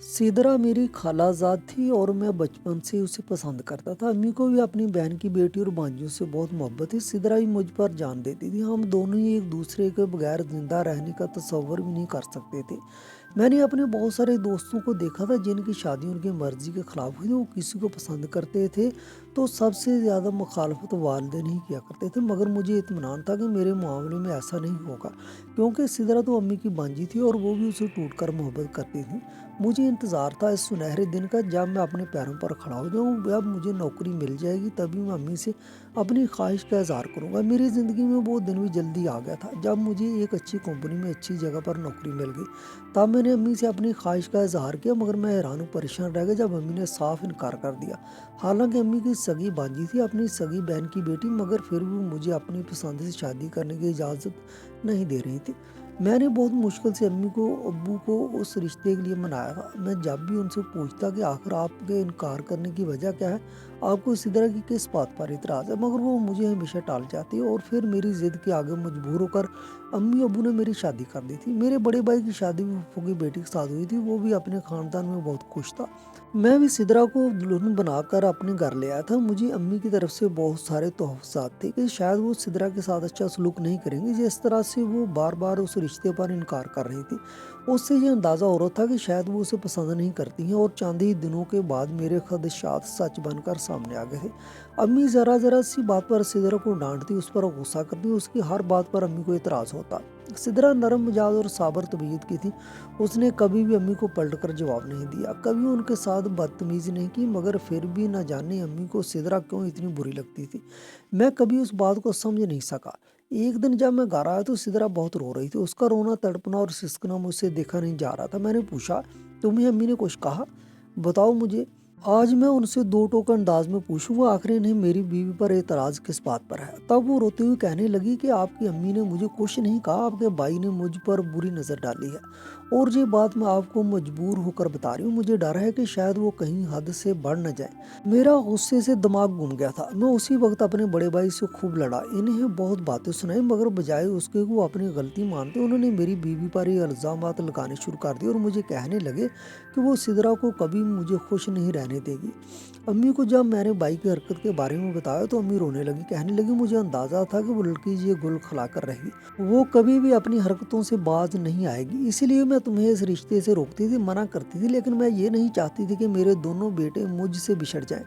सिदरा मेरी खालाजाद थी और मैं बचपन से उसे पसंद करता था। अम्मी को भी अपनी बहन की बेटी और भांजियों से बहुत मोहब्बत थी। सिदरा भी मुझ पर जान देती थी। हम दोनों ही एक दूसरे के बगैर जिंदा रहने का तस्वर भी नहीं कर सकते थे। मैंने अपने बहुत सारे दोस्तों को देखा था जिनकी शादी उनकी मर्जी के खिलाफ हुई थी। वो किसी को पसंद करते थे तो सबसे ज़्यादा मुखालफत वालिदैन ही किया करते थे, मगर मुझे इत्मीनान था कि मेरे मामले में ऐसा नहीं होगा, क्योंकि सिदरा तो अम्मी की भांजी थी और वो भी उसे टूट कर मोहब्बत करती थी। मुझे इंतज़ार था इस सुनहरे दिन का जब मैं अपने पैरों पर खड़ा हो जाऊँ। जब मुझे नौकरी मिल जाएगी तभी मैं अम्मी से अपनी ख्वाहिश का इज़हार करूँगा। मेरी ज़िंदगी में वो दिन भी जल्दी आ गया था जब मुझे एक अच्छी कंपनी में अच्छी जगह पर नौकरी मिल गई। तब मैंने अम्मी से अपनी ख्वाहिश का इज़हार किया, मगर मैं हैरान परेशान रह गया जब अम्मी ने साफ इनकार कर दिया। हालांकि अम्मी की सगी भांजी थी, अपनी सगी बहन की बेटी, मगर फिर भी मुझे अपनी पसंद से शादी करने की इजाज़त नहीं दे रही थी। मैंने बहुत मुश्किल से अम्मी को अब्बू को उस रिश्ते के लिए मनाया था। मैं जब भी उनसे पूछता कि आखिर आपके इनकार करने की वजह क्या है, आपको इसी तरह की किस बात पर इतराज़ है, मगर वो मुझे हमेशा टाल जाती है। और फिर मेरी ज़िद के आगे मजबूर होकर अम्मी अब्बू ने मेरी शादी कर दी थी। मेरे बड़े भाई की शादी भी फूफू की बेटी के साथ हुई थी। वो भी अपने ख़ानदान में बहुत खुश था। मैं भी सिदरा को दुल्हन बनाकर अपने घर ले आया था। मुझे अम्मी की तरफ से बहुत सारे तोहफ़ात थे कि शायद वो सिदरा के साथ अच्छा सलूक नहीं करेंगी, जिस तरह से वो बार बार उस रिश्ते पर इनकार कर रही थी। उससे ये अंदाज़ा हो रहा था कि शायद वो उसे पसंद नहीं करती हैं। और चंद ही दिनों के बाद मेरे खदशात सच बनकर सामने आ गए थे। अम्मी ज़रा ज़रा सी बात पर सिदरा को डांटती, उस पर गुस्सा करती, उसकी हर बात पर अम्मी को इतराज़ होता। सिदरा नरम मिजाज और साबर तबीयत की थी। उसने कभी भी अम्मी को पलट कर जवाब नहीं दिया, कभी उनके साथ बदतमीजी नहीं की, मगर फिर भी न जाने अम्मी को सिदरा क्यों इतनी बुरी लगती थी। मैं कभी उस बात को समझ नहीं सका। एक दिन जब मैं घर आया तो सिदरा बहुत रो रही थी। उसका रोना, तड़पना और सिसकना मुझसे देखा नहीं जा रहा था। मैंने पूछा, तुम्हें अम्मी ने कुछ कहा? बताओ मुझे। आज मैं उनसे दो टोक अंदाज में पूछूंगा, आखिर इन्हें मेरी बीवी पर एतराज़ किस बात पर है। तब वो रोते हुए कहने लगी कि आपकी अम्मी ने मुझे कुछ नहीं कहा, आपके भाई ने मुझ पर बुरी नज़र डाली है, और ये बात मैं आपको मजबूर होकर बता रही हूँ। मुझे डर है कि शायद वो कहीं हद से बढ़ न जाए। मेरा गुस्से से दिमाग घूम गया था। मैं उसी वक्त अपने बड़े भाई से खूब लड़ा, इन्हें बहुत बातें सुनाई, मगर बजाय उसके वो अपनी गलती मानते उन्होंने मेरी बीवी पर ये इल्ज़ामात लगाने शुरू कर दिए और मुझे कहने लगे कि वो सिदरा को कभी मुझे खुश नहीं रहने देगी। अम्मी को जब मैंने भाई की हरकत के बारे में बताया तो अम्मी रोने लगी, कहने लगी मुझे अंदाज़ा था कि वो लड़की ये गुल खिला कर रहेगी, वो कभी भी अपनी हरकतों से बाज नहीं आएगी, इसीलिए मैं तुम्हें इस रिश्ते से रोकती थी, मना करती थी, लेकिन मैं ये नहीं चाहती थी कि मेरे दोनों बेटे मुझसे बिछड़ जाएं।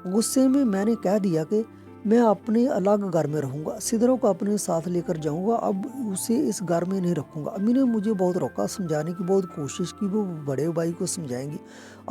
गुस्से में मैंने कह दिया कि मैं अपने अलग घर में रहूंगा, सिदरा को अपने साथ लेकर जाऊंगा, अब उसे इस घर में नहीं रखूंगा। अम्मी ने मुझे बहुत रोका, समझाने की बहुत कोशिश की, वो बड़े भाई को समझाएंगी।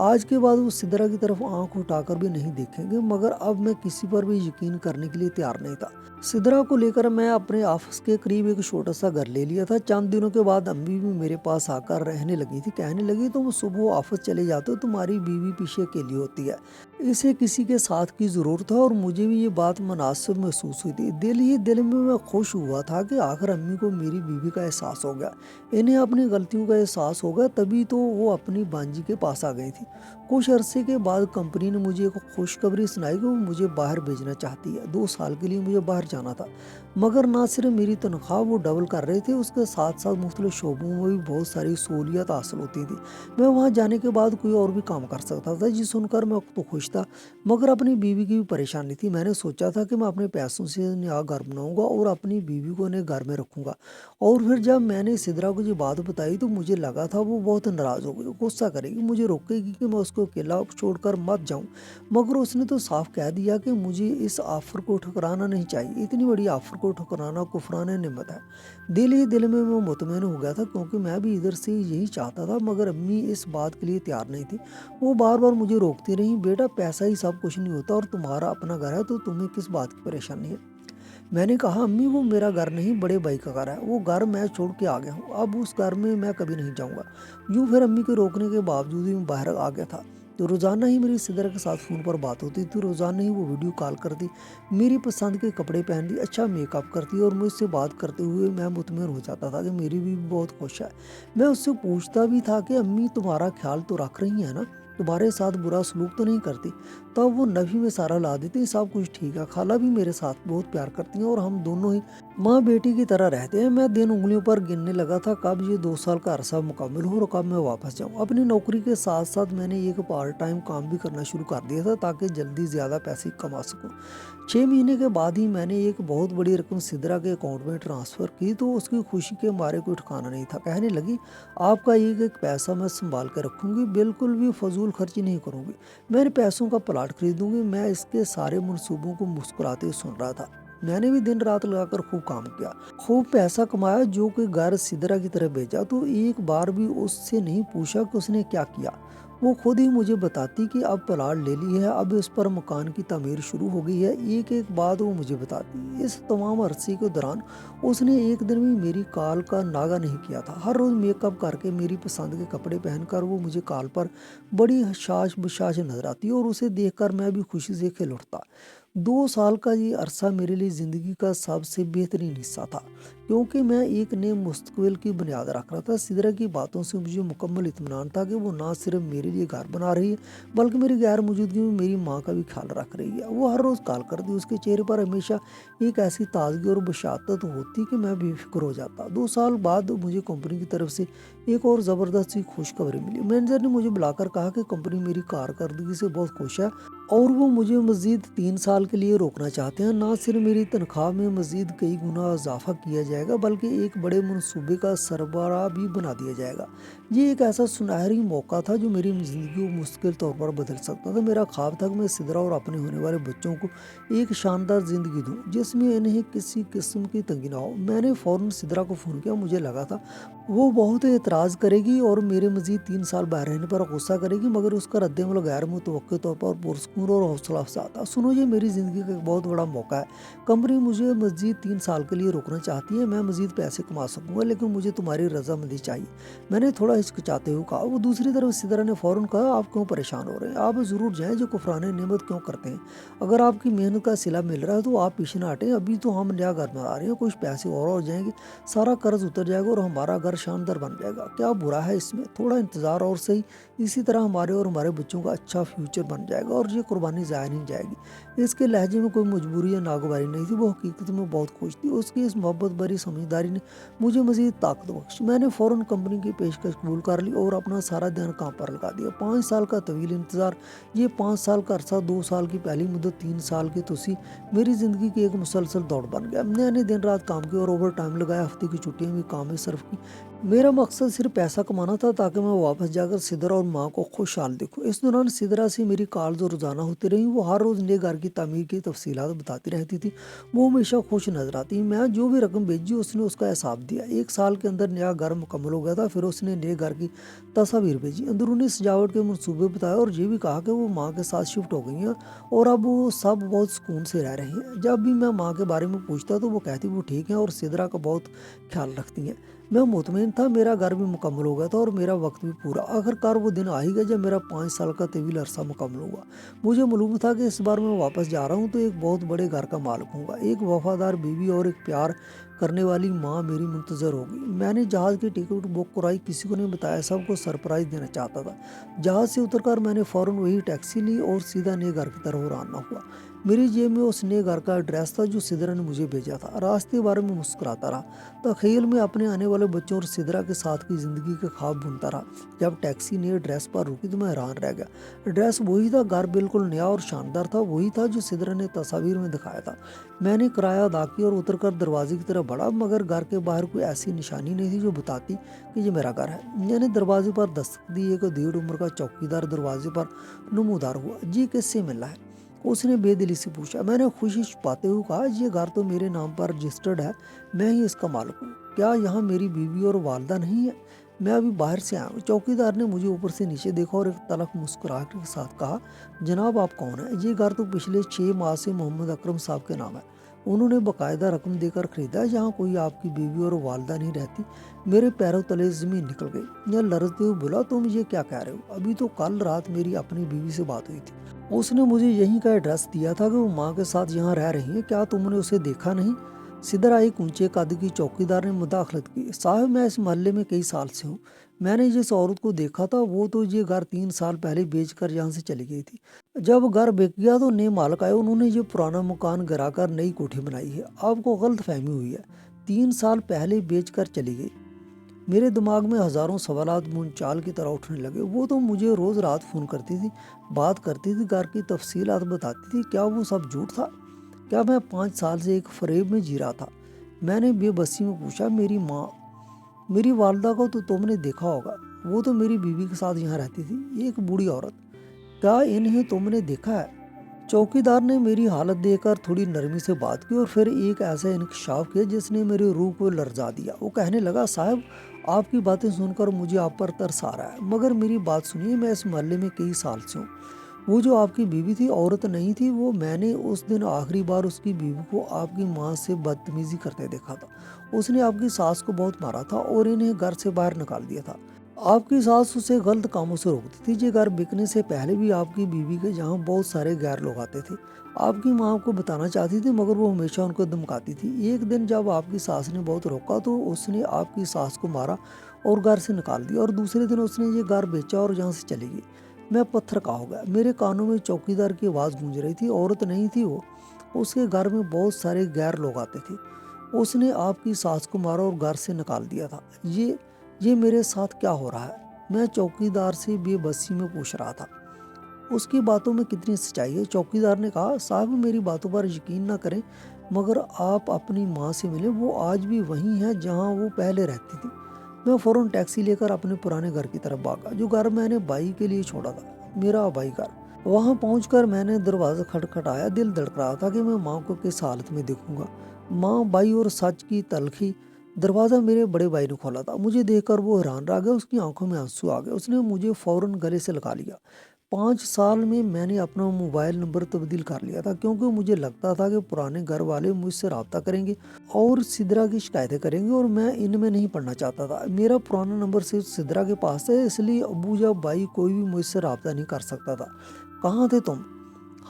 आज के बाद वो सिदरा की तरफ आंख उठाकर भी नहीं देखेंगे, मगर अब मैं किसी पर भी यकीन करने के लिए तैयार नहीं था। सिदरा को लेकर मैं अपने ऑफिस के करीब एक छोटा सा घर ले लिया था। चंद दिनों के बाद अम्मी भी मेरे पास आकर रहने लगी थी। कहने लगी, तुम सुबह ऑफिस चले जाते हो, तुम्हारी बीवी पीछे अकेली होती है, इसे किसी के साथ की ज़रूरत है। और मुझे भी ये बात मुनासिब महसूस हुई थी। दिल ही दिल में मैं खुश हुआ था कि आखिर अम्मी को मेरी बीवी का एहसास हो गया, इन्हें अपनी गलतियों का एहसास हो गया, तभी तो वो अपनी भांजी के पास आ गई थी। कुछ अरसे के बाद कंपनी ने मुझे एक खुशखबरी सुनाई कि वो मुझे बाहर भेजना चाहती है। 2 साल के लिए मुझे बाहर जाना था, मगर ना सिर्फ मेरी तनख्वाह वो डबल कर रहे थे, उसके साथ साथ मुख्तलिफ शोबों में भी बहुत सारी सहूलियत हासिल होती थी। मैं वहाँ जाने के बाद कोई और भी काम कर सकता था। जी सुनकर मैं तो खुश था, मगर अपनी बीवी की भी परेशानी थी। मैंने सोचा था कि मैं अपने पैसों से नया घर बनाऊंगा और अपनी बीवी को नए घर में रखूंगा। और फिर जब मैंने सिदरा को ये बात बताई तो मुझे लगा था वो बहुत नाराज़ हो गई, गुस्सा करेगी, मुझे रोकेगी कि मैं उसको अकेला छोड़कर मत जाऊं। मगर उसने तो साफ कह दिया कि मुझे इस ऑफर को ठुकराना नहीं चाहिए, इतनी बड़ी ऑफर को ठुकराना कुफरान नेमत है। दिल ही दिल में मैं मुतमईन हो गया था, क्योंकि मैं भी इधर से यही चाहता था, मगर अम्मी इस बात के लिए तैयार नहीं थी। वो बार बार मुझे रोकती रही, बेटा पैसा ही सब कुछ नहीं होता, और तुम्हारा अपना घर है तो तुम्हें किस बात की परेशानी है। मैंने कहा, अम्मी वो मेरा घर नहीं, बड़े भाई का घर है, वो घर मैं छोड़ के आ गया हूँ, अब उस घर में मैं कभी नहीं जाऊँगा। यूँ फिर अम्मी के रोकने के बावजूद भी मैं बाहर आ गया था। तो रोज़ाना ही मेरी सिदरा के साथ फ़ोन पर बात होती थी, रोज़ाना ही वो वीडियो कॉल करती, मेरी पसंद के कपड़े पहनती, अच्छा मेकअप करती, और मुझसे बात करते हुए मैं मुतमईन हो जाता था कि मेरी भी बहुत खुश है। मैं उससे पूछता भी था कि अम्मी तुम्हारा ख्याल तो रख रही है ना, तुम्हारे साथ बुरा सलूक तो नहीं करती? तब वो नफ़ी में सारा ला देती, सब कुछ ठीक है, खाला भी मेरे साथ बहुत प्यार करती हैं और हम दोनों ही माँ बेटी की तरह रहते हैं। मैं दिन उंगलियों पर गिनने लगा था कब ये 2 साल का अरसा मुकम्मल हो और कब मैं वापस जाऊँ। अपनी नौकरी के साथ साथ मैंने एक पार्ट टाइम काम भी करना शुरू कर दिया था ताकि जल्दी ज़्यादा पैसे कमा सकूँ। 6 महीने के बाद ही मैंने एक बहुत बड़ी रकम सिद्रा के अकाउंट में ट्रांसफ़र की तो उसकी खुशी के मारे कोई ठिकाना नहीं था। कहने लगी, आपका एक एक पैसा मैं संभाल कर रखूँगी, बिल्कुल भी फजूल खर्ची नहीं करूँगी। मेरे पैसों का प्लाट खरीदूंगी। मैं इसके सारे मंसूबों को मुस्कुराते हुए सुन रहा था। मैंने भी दिन रात लगाकर खूब काम किया, खूब पैसा कमाया, जो कि घर सिदरा की तरह भेजा। तो एक बार भी उससे नहीं पूछा कि उसने क्या किया। वो खुद ही मुझे बताती कि अब प्लाट ले ली है, अब इस पर मकान की तामीर शुरू हो गई है। एक एक बात वो मुझे बताती। इस तमाम अरसे के दौरान उसने एक दिन भी मेरी कॉल का नागा नहीं किया था। हर रोज़ मेकअप करके मेरी पसंद के कपड़े पहनकर वो मुझे कॉल पर बड़ी हशाश बशाश नजर आती और उसे देखकर मैं भी खुशी से खिल उठता। 2 साल का ये अरसा मेरे लिए ज़िंदगी का सबसे बेहतरीन हिस्सा था, क्योंकि मैं एक नए मुस्तकबिल की बुनियाद रख रहा था। सिदरा की बातों से मुझे मुकम्मल इत्मीनान था कि वो ना सिर्फ मेरे लिए घर बना रही है, बल्कि मेरी गैर मौजूदगी में मेरी माँ का भी ख्याल रख रही है। वो हर रोज़ कॉल करती, उसके चेहरे पर हमेशा एक ऐसी ताजगी और बशातत होती कि मैं बेफिक्र हो जाता। 2 साल बाद मुझे कंपनी की तरफ से एक और ज़बरदस्त सी खुशखबरी मिली। मैनेजर ने मुझे बुलाकर कहा कि कंपनी मेरी कारकर्दगी से बहुत खुश है और वो मुझे मज़ीद 3 साल के लिए रोकना चाहते हैं। ना सिर्फ मेरी तनख्वाह में मज़ीद कई गुना इजाफा किया जाएगा, बल्कि एक बड़े मनसूबे का सरबराह भी बना दिया जाएगा। ये एक ऐसा सुनहरी मौका था जो मेरी ज़िंदगी को मुश्किल तौर पर बदल सकता था। मेरा ख्वाब था कि मैं सिदरा और अपने होने वाले बच्चों को एक शानदार ज़िंदगी दूँ, जिसमें इन्हें किसी किस्म की तंगी ना हो। मैंने फ़ौरन सिदरा को फ़ोन किया। मुझे लगा था वो बहुत एतराज़ करेगी और मेरे मज़ीद 3 साल बाहर रहने पर गुस्सा करेगी, मगर उसका रद्द-ए-अमल गैर मुतवक्किल तौर पर पुरस्कून और हौसला अफ़ज़ा था। सुनो, ये मेरी ज़िंदगी का एक बहुत बड़ा मौका है। कंपनी मुझे मज़ीद 3 साल के लिए रोकना चाहती है। मैं मज़ीद पैसे कमा सकूँगा, लेकिन मुझे तुम्हारी रज़ामंदी चाहिए। मैंने थोड़ा हिचकिचाते हुए कहा। वो दूसरी तरफ सिदरा ने फ़ौरन कहा, आप क्यों परेशान हो रहे हैं? आप ज़रूर जाएँ, जो कुफ़राने नेमत क्यों करते हैं? अगर आपकी मेहनत का सिला मिल रहा है तो आप पीछे ना हटें। अभी तो हम नया घर बना रहे हैं, कुछ पैसे और हो जाएंगे, सारा कर्ज उतर जाएगा और हमारा घर शानदार बन जाएगा। क्या बुरा है इसमें? थोड़ा इंतज़ार और सही। इसी तरह हमारे और हमारे बच्चों का अच्छा फ्यूचर बन जाएगा और ये कुर्बानी ज़ाया नहीं जाएगी। इसके लहजे में कोई मजबूरी या नागवारी नहीं थी। वो हकीकत में बहुत खुश थी। उसकी इस मोहब्बत भरी समझदारी ने मुझे मज़ीद ताकत बख्शी। मैंने फ़ौरन कंपनी की पेशकश कबूल कर ली और अपना सारा ध्यान काम पर लगा दिया। 5 साल का तवील इंतज़ार, ये 5 साल का अरसा, 2 साल की पहली मुद्दत, 3 साल की तुसी, मेरी ज़िंदगी की एक मुसलसल दौड़ बन गया। मैंने दिन रात काम किया और ओवर टाइम लगाया, हफ्ते की छुट्टियाँ भी काम में सर्फ की। मेरा मकसद सिर्फ पैसा कमाना था ताकि मैं वापस जाकर सिदरा और माँ को खुशहाल देखूँ। इस दौरान सिदरा से मेरी कॉल्स रोज़ाना होती रही। वो हर रोज़ नए घर की तामीर की तफसीलात बताती रहती थी। वो हमेशा खुश नजर आती। मैं जो भी रकम भेजी उसने उसका हिसाब दिया। 1 साल के अंदर नया घर मुकम्मल हो गया था। फिर उसने नए घर की तस्वीर भेजी, अंदरूनी सजावट के मंसूबे बताए और ये भी कहा कि वो माँ के साथ शिफ्ट हो गई हैं और अब वो सब बहुत सुकून से रह रही हैं। जब भी मैं माँ के बारे में पूछता तो वो कहती वो ठीक है और सिदरा का बहुत ख्याल रखती हैं। मैं मुतमईन था। मेरा घर भी मुकम्मल हो गया था और मेरा वक्त भी पूरा। आखिरकार वो दिन आ ही गया जब मेरा 5 साल का तवील अरसा मुकम्मल हुआ। मुझे मालूम था कि इस बार मैं वापस जा रहा हूँ तो एक बहुत बड़े घर का मालिक हूँगा। एक वफादार बीवी और एक प्यार करने वाली माँ मेरी मुंतजर होगी। मैंने जहाज़ की टिकट बुक कराई, किसी को नहीं बताया, सबको सरप्राइज देना चाहता था। जहाज़ से उतरकर मैंने फ़ौरन वही टैक्सी ली और सीधा नए घर की तरफ रवाना हुआ। मेरी जेब में उस नए घर का एड्रेस था जो सिदरा ने मुझे भेजा था। रास्ते बारे में मुस्कुराता रहा, तख़य्युल में अपने आने वाले बच्चों और सिदरा के साथ की ज़िंदगी के ख्वाब बुनता रहा। जब टैक्सी नए एड्रेस पर रुकी तो मैं हैरान रह गया। एड्रेस वही था, घर बिल्कुल नया और शानदार था, वही था जो सिदरा ने तस्वीर में दिखाया था। मैंने किराया अदा किया और उतरकर दरवाजे की तरफ बढ़ा, मगर घर के बाहर कोई ऐसी निशानी नहीं थी जो बताती कि ये मेरा घर है। मैंने दरवाजे पर दस्तक दी। एक 1.5 उम्र का चौकीदार दरवाजे पर नमूदार हुआ। जी, किससे मिलना है? उसने बेदिली से पूछा। मैंने खुशी छुपाते हुए कहा, ये घर तो मेरे नाम पर रजिस्टर्ड है, मैं ही इसका मालिक हूँ। क्या यहाँ मेरी बीवी और वालदा नहीं है? मैं अभी बाहर से आया हूँ। चौकीदार ने मुझे ऊपर से नीचे देखा और एक तलख मुस्कुराहट के साथ कहा, जनाब आप कौन है? ये घर तो पिछले 6 माह से मोहम्मद अकरम साहब के नाम है। उन्होंने बाकायदा रकम देकर खरीदा है। यहाँ कोई आपकी बीवी और वालदा नहीं रहती। मेरे पैरों तले ज़मीन निकल गई। यह लरजते हुए बोला, तुम ये क्या कह रहे हो? अभी तो कल रात मेरी अपनी बीवी से बात हुई थी। उसने मुझे यहीं का एड्रेस दिया था कि वो माँ के साथ यहाँ रह रही है। क्या तुमने उसे देखा नहीं? सिदरा एक ऊंचे कद की चौकीदार ने मुदाखलत की। साहब, मैं इस मोहल्ले में कई साल से हूँ। میں نے जिस عورت کو دیکھا تھا وہ تو یہ گھر 3 سال پہلے بیچ کر یہاں سے چلی گئی تھی۔ جب گھر بک گیا تو نئے مالک آئے، انہوں نے یہ پرانا مکان گرا کر نئی کوٹھی بنائی ہے۔ آپ کو غلط فہمی ہوئی ہے، 3 سال پہلے بیچ کر چلی گئی۔ میرے دماغ میں ہزاروں سوالات منچال کی طرح اٹھنے لگے۔ وہ تو مجھے روز رات فون کرتی تھی، بات کرتی تھی، گھر کی تفصیلات بتاتی تھی۔ کیا وہ سب جھوٹ تھا؟ کیا میں 5 سال سے ایک فریب میں جی رہا تھا؟ میں نے بے بسی میں پوچھا، میری ماں، میری والدہ کو تو تم نے دیکھا ہوگا، وہ تو میری بیوی کے ساتھ یہاں رہتی تھی، ایک بوڑھی عورت، کیا انہیں تم نے دیکھا ہے؟ چوکیدار نے میری حالت دیکھ کر تھوڑی نرمی سے بات کی اور پھر ایک ایسا انکشاف کیا جس نے میری روح کو لرزا دیا۔ وہ کہنے لگا، صاحب آپ کی باتیں سن کر مجھے آپ پر ترس آ رہا ہے، مگر میری بات سنیے، میں اس محلے میں کئی سال سے ہوں۔ وہ جو آپ کی بیوی تھی عورت نہیں تھی، وہ میں نے اس دن آخری بار اس کی بیوی کو آپ کی ماں سے بدتمیزی کرتے دیکھا تھا۔ اس نے آپ کی ساس کو بہت مارا تھا اور انہیں گھر سے باہر نکال دیا تھا۔ آپ کی ساس اسے غلط کاموں سے روکتی تھی۔ یہ گھر بکنے سے پہلے بھی آپ کی بیوی کے یہاں بہت سارے غیر لوگ آتے تھے۔ آپ کی ماں کو بتانا چاہتی تھی مگر وہ ہمیشہ ان کو دھمکاتی تھی۔ ایک دن جب آپ کی ساس نے بہت روکا تو اس نے آپ کی ساس کو مارا اور گھر سے نکال دیا، اور دوسرے دن اس نے یہ گھر بیچا اور یہاں سے چلی گئی۔ میں پتھر کا ہو گیا۔ میرے کانوں میں چوکیدار کی آواز گونج رہی تھی، عورت نہیں تھی وہ، اس کے گھر میں بہت سارے غیر لوگ آتے تھے۔ اس نے آپ کی ساس کو مارا اور گھر سے نکال دیا تھا۔ یہ میرے ساتھ کیا ہو رہا ہے؟ میں چوکیدار سے بے بسی میں پوچھ رہا تھا۔ اس کی باتوں میں کتنی سچائی ہے؟ چوکیدار نے کہا، صاحب میری باتوں پر یقین نہ کریں مگر آپ اپنی ماں سے ملیں، وہ آج بھی وہیں ہے جہاں وہ پہلے رہتی تھی۔ میں فوراً ٹیکسی لے کر اپنے پرانے گھر کی طرف بھاگا، جو گھر میں نے بائی کے لیے چھوڑا تھا، میرا آبائی گھر۔ وہاں پہنچ کر میں نے دروازہ کھٹکھٹایا، دل دھڑک رہا تھا کہ میں ماں کو کس حالت میں دیکھوں گا۔ ماں، بائی اور سچ کی تلخی۔ دروازہ میرے بڑے بھائی نے کھولا تھا۔ مجھے دیکھ کر وہ حیران رہ گیا، اس کی آنکھوں میں آنسو آ گئے۔ اس نے مجھے فوراً گلے سے لگا لیا۔ 5 سال میں نے اپنا موبائل نمبر تبدیل کر لیا تھا، کیونکہ مجھے لگتا تھا کہ پرانے گھر والے مجھ سے رابطہ کریں گے اور سدرا کی شکایتیں کریں گے، اور میں ان میں نہیں پڑھنا چاہتا تھا۔ میرا پرانا نمبر صرف سدرا کے پاس ہے، اس لیے ابو یا بھائی کوئی بھی مجھ سے رابطہ نہیں کر سکتا تھا۔ کہاں تھے تم؟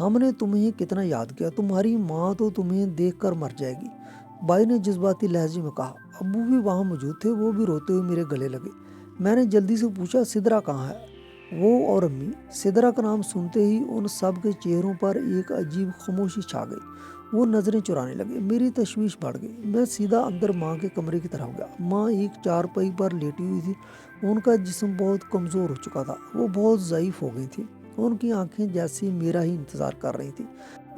ہم نے تمہیں کتنا یاد کیا، تمہاری ماں تو تمہیں دیکھ کر مر جائے گی، بھائی نے جذباتی لہجے میں کہا۔ ابو بھی وہاں موجود تھے، وہ بھی روتے ہوئے میرے گلے لگے۔ میں نے جلدی سے پوچھا، سدرا کہاں ہے؟ وہ اور امی؟ سدرا کا نام سنتے ہی ان سب کے چہروں پر ایک عجیب خاموشی چھا گئی۔ وہ نظریں چرانے لگے، میری تشویش بڑھ گئی۔ میں سیدھا اندر ماں کے کمرے کی طرف گیا۔ ماں ایک چارپائی پر لیٹی ہوئی تھی، ان کا جسم بہت کمزور ہو چکا تھا، وہ بہت ضعیف ہو گئی تھی، ان کی آنکھیں جیسے میرا ہی انتظار کر رہی تھی۔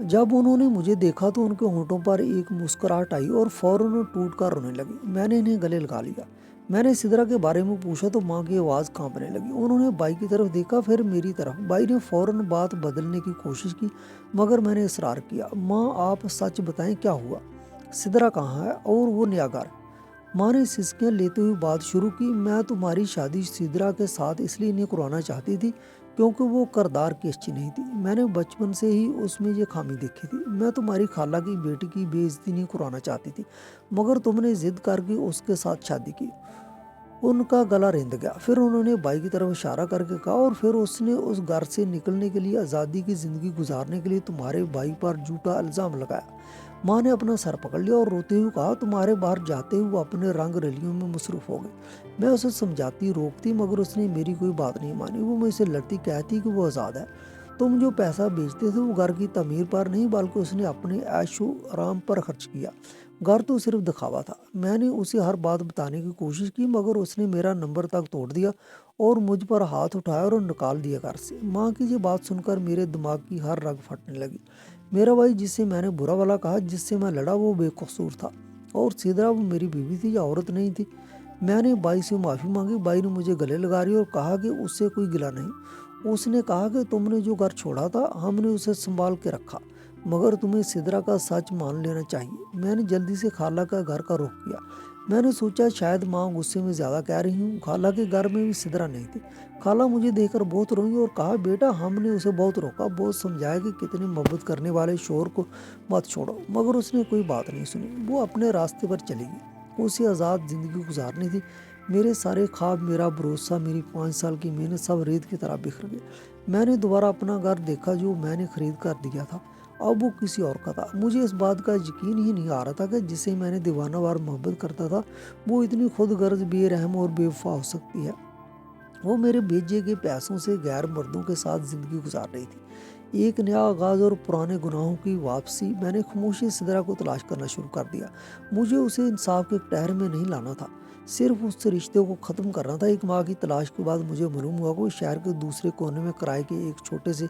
جب انہوں نے مجھے دیکھا تو ان کے ہونٹوں پر ایک مسکراہٹ آئی اور فوراً ٹوٹ کر رونے لگی۔ میں نے انہیں گلے لگا لیا۔ میں نے سدرا کے بارے میں پوچھا تو ماں کی آواز کانپنے لگی۔ انہوں نے بھائی کی طرف دیکھا، پھر میری طرف۔ بھائی نے فوراً بات بدلنے کی کوشش کی مگر میں نے اصرار کیا، ماں آپ سچ بتائیں کیا ہوا؟ سدرا کہاں ہے اور وہ نیا گھر؟ ماں نے سسکیاں لیتے ہوئے بات شروع کی، میں تمہاری شادی سدرا کے ساتھ اس لیے نہیں کروانا چاہتی تھی کیونکہ وہ کردار کی اچھی نہیں تھی۔ میں نے بچپن سے ہی اس میں یہ خامی دیکھی تھی۔ میں تمہاری خالہ کی بیٹی کی بے عزتی نہیں کروانا چاہتی تھی، مگر تم نے ضد کر کے اس کے ساتھ شادی کی۔ ان کا گلا رند گیا۔ پھر انہوں نے بھائی کی طرف اشارہ کر کے کہا، اور پھر اس نے اس گھر سے نکلنے کے لیے، آزادی کی زندگی گزارنے کے لیے تمہارے بھائی پر جھوٹا الزام لگایا۔ ماں نے اپنا سر پکڑ لیا اور روتے ہوئے کہا، تمہارے باہر جاتے ہوئے وہ اپنے رنگ رلیوں میں مصروف ہو گئی۔ میں اسے سمجھاتی، روکتی، مگر اس نے میری کوئی بات نہیں مانی۔ وہ مجھ سے لڑتی، کہتی کہ وہ آزاد ہے۔ تم جو پیسہ بیچتے تھے وہ گھر کی تعمیر پر نہیں بلکہ اس نے اپنے عیش و آرام پر خرچ کیا، گھر تو صرف دکھاوا تھا۔ میں نے اسے ہر بات بتانے کی کوشش کی مگر اس نے میرا نمبر تک توڑ دیا اور مجھ پر ہاتھ اٹھایا اور نکال دیا گھر سے۔ ماں کی یہ بات سن کر میرے دماغ کی ہر رگ پھٹنے لگی۔ میرا بھائی جسے میں نے برا بھلا کہا، جس سے میں لڑا، وہ بے قصور تھا، اور سدرا وہ میری بیوی تھی یا عورت نہیں تھی؟ میں نے بھائی سے معافی مانگی۔ بھائی نے مجھے گلے لگا لی اور کہا کہ اس سے کوئی گلہ نہیں۔ اس نے کہا کہ تم نے جو گھر چھوڑا تھا ہم نے اسے سنبھال کے رکھا، مگر تمہیں سدرا کا سچ مان لینا چاہیے۔ میں نے جلدی سے خالہ کا گھر کا رخ کیا۔ میں نے سوچا شاید ماں غصے میں زیادہ کہہ رہی ہوں۔ خالہ کے گھر میں بھی سدرا نہیں تھی۔ خالہ مجھے دیکھ کر بہت روئی اور کہا، بیٹا ہم نے اسے بہت روکا، بہت سمجھایا کہ کتنے محبت کرنے والے شوہر کو مت چھوڑو، مگر اس نے کوئی بات نہیں سنی، وہ اپنے راستے پر چلی گئی۔ اسے آزاد زندگی گزارنی تھی۔ میرے سارے خواب، میرا بھروسہ، میری 5 سال کی محنت سب ریت کی طرح بکھر گئے۔ میں نے دوبارہ اپنا گھر دیکھا جو میں نے خرید کر دیا تھا، اب وہ کسی اور کا تھا۔ مجھے اس بات کا یقین ہی نہیں آ رہا تھا کہ جسے میں نے دیوانہ وار محبت کرتا تھا وہ اتنی خود غرض، بے رحم اور بے وفا ہو سکتی ہے۔ वो मेरे भेजे गए पैसों से गैर मर्दों के साथ ज़िंदगी गुजार रही थी। एक नया आगाज़ और पुराने गुनाहों की वापसी। मैंने खामोशी सिदरा को तलाश करना शुरू कर दिया। मुझे उसे इंसाफ के टहर में नहीं लाना था, सिर्फ उस रिश्ते को ख़त्म करना था। एक माह की तलाश के बाद मुझे मालूम हुआ कि वो शहर के दूसरे कोने में किराए के एक छोटे से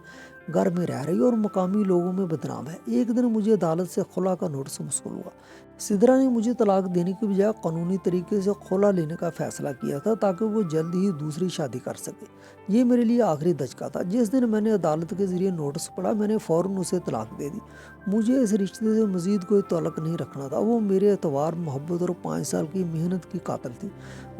घर में रह रही और मकामी लोगों में बदनाम है। एक दिन मुझे अदालत से खुला का नोटिस मौसूल हुआ। सिदरा ने मुझे तलाक देने की बजाय कानूनी तरीके से खुला लेने का फैसला किया था ताकि वो जल्द ही दूसरी शादी कर सके। ये मेरे लिए आखिरी दचका था। जिस दिन मैंने अदालत के जरिए नोटिस पढ़ा, मैंने फ़ौरन उसे तलाक दे दी। मुझे इस रिश्ते से मज़ीद कोई ताल्लुक़ नहीं रखना था। वो मेरे एतबार, मोहब्बत और 5 साल की मेहनत की कातिल थी।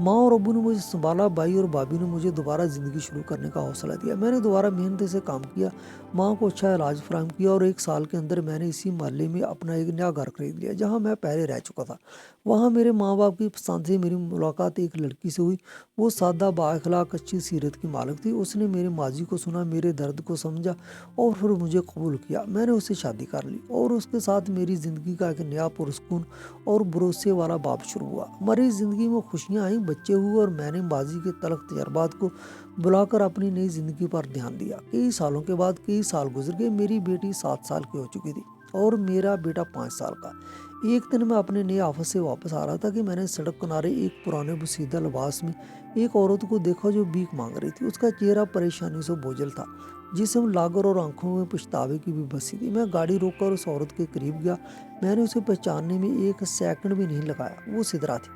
माँ और अब्बू ने मुझे संभाला, भाई और भाभी ने मुझे दोबारा ज़िंदगी शुरू करने का हौसला दिया। मैंने दोबारा मेहनत से काम किया, माँ को अच्छा इलाज फराहम किया और 1 साल के अंदर मैंने इसी मोहल्ले में अपना एक नया घर खरीद लिया जहाँ मैं पहले रह चुका था। वहाँ मेरे माँ बाप की पसंद से मेरी मुलाकात एक लड़की से हुई। वो सादा, बाअखलाक, अच्छी सीरत की मालिक थी। उसने मेरे माजी को सुना, मेरे दर्द को समझा और फिर मुझे कबूल किया। मैंने उससे शादी कर ली और उसके साथ मेरी ज़िंदगी का एक नया पुरस्कून और भरोसे वाला बाब शुरू हुआ। हमारी ज़िंदगी में खुशियाँ आईं, बच्चे हुए और मैंने माजी के तलख तजर्बात को बुलाकर अपनी नई ज़िंदगी पर ध्यान दिया। कई सालों के बाद कई साल गुजर गए। मेरी बेटी 7 साल की हो चुकी थी और मेरा बेटा 5 साल का। एक दिन मैं अपने नए ऑफिस से वापस आ रहा था कि मैंने सड़क किनारे एक पुराने बसीदा लिबास में एक औरत को देखा जो भीख मांग रही थी। उसका चेहरा परेशानी से बोझल था, जिस्म लागर और आंखों में पछतावे की भी बसी थी। मैं गाड़ी रोककर उस औरत के करीब गया। मैंने उसे पहचानने में 1 सेकंड भी नहीं लगाया। वो सिदरा थी,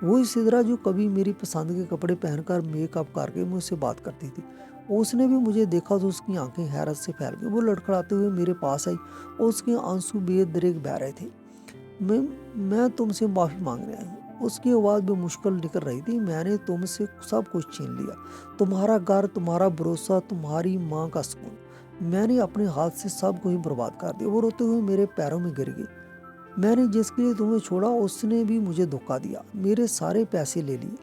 वही सिदरा जो कभी मेरी पसंद के कपड़े पहनकर मेकअप करके मुझसे बात करती थी। उसने भी मुझे देखा तो उसकी आंखें हैरत से फैल गई। वो लड़खड़ाते हुए मेरे पास आई और उसके आंसू बेदरेग बह रहे थे। मैं तुमसे माफ़ी मांग रहा हूँ। उसकी आवाज़ भी मुश्किल निकल रही थी। मैंने तुमसे सब कुछ छीन लिया, तुम्हारा घर, तुम्हारा भरोसा, तुम्हारी माँ का सुकून। मैंने अपने हाथ से सब कुछ बर्बाद कर दिया। वो रोते हुए मेरे पैरों में गिर गई। मैंने जिसके लिए तुम्हें छोड़ा उसने भी मुझे धोखा दिया, मेरे सारे पैसे ले लिए।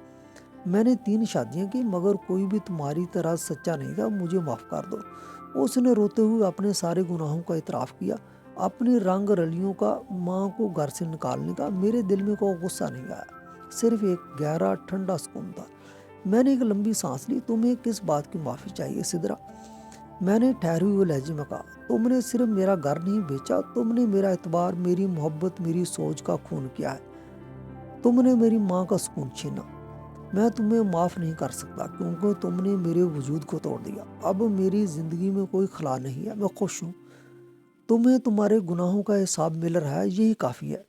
मैंने 3 शादियाँ की मगर कोई भी तुम्हारी तरह सच्चा नहीं था। मुझे माफ़ कर दो। उसने रोते हुए अपने सारे गुनाहों का इतराफ़ किया, अपनी रंग रलियों का, माँ को घर से निकालने का। मेरे दिल में कोई गुस्सा नहीं आया, सिर्फ एक गहरा ठंडा सुकून था। मैंने एक लंबी सांस ली। तुम्हें किस बात की माफ़ी चाहिए सिदरा? मैंने ठहरे हुए लहजे में कहा, तुमने सिर्फ मेरा घर नहीं बेचा, तुमने मेरा एतबार, मेरी मोहब्बत, मेरी सोच का खून किया है। तुमने मेरी माँ का सुकून छीना। मैं तुम्हें माफ़ नहीं कर सकता क्योंकि तुमने मेरे वजूद को तोड़ दिया। अब मेरी ज़िंदगी में कोई खला नहीं है, मैं खुश हूँ। तुम्हें तुम्हारे गुनाहों का हिसाब मिल रहा है, यही काफ़ी है।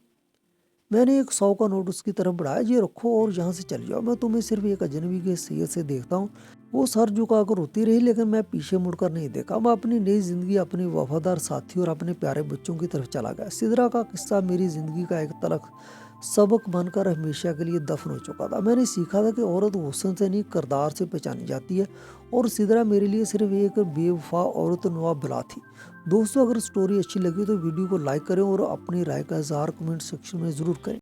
मैंने एक 100 का नोट उसकी तरफ बढ़ाया। ये रखो और यहाँ से चले जाओ, मैं तुम्हें सिर्फ एक अजनबी के हैसियत से देखता हूँ। वो सर झुकाकर रोती रही लेकिन मैं पीछे मुड़कर नहीं देखा। मैं अपनी नई ज़िंदगी, अपने वफादार साथी और अपने प्यारे बच्चों की तरफ चला गया। सिदरा का किस्सा मेरी ज़िंदगी का एक तलख सबक बनकर हमेशा के लिए दफन हो चुका था। मैंने सीखा था कि औरत हुस्न से नहीं, किरदार से पहचानी जाती है और सिदरा मेरे लिए सिर्फ एक बेवफा औरत नुमा बला थी। दोस्तों, अगर स्टोरी अच्छी लगी तो वीडियो को लाइक करें और अपनी राय का इज़हार कमेंट सेक्शन में ज़रूर करें।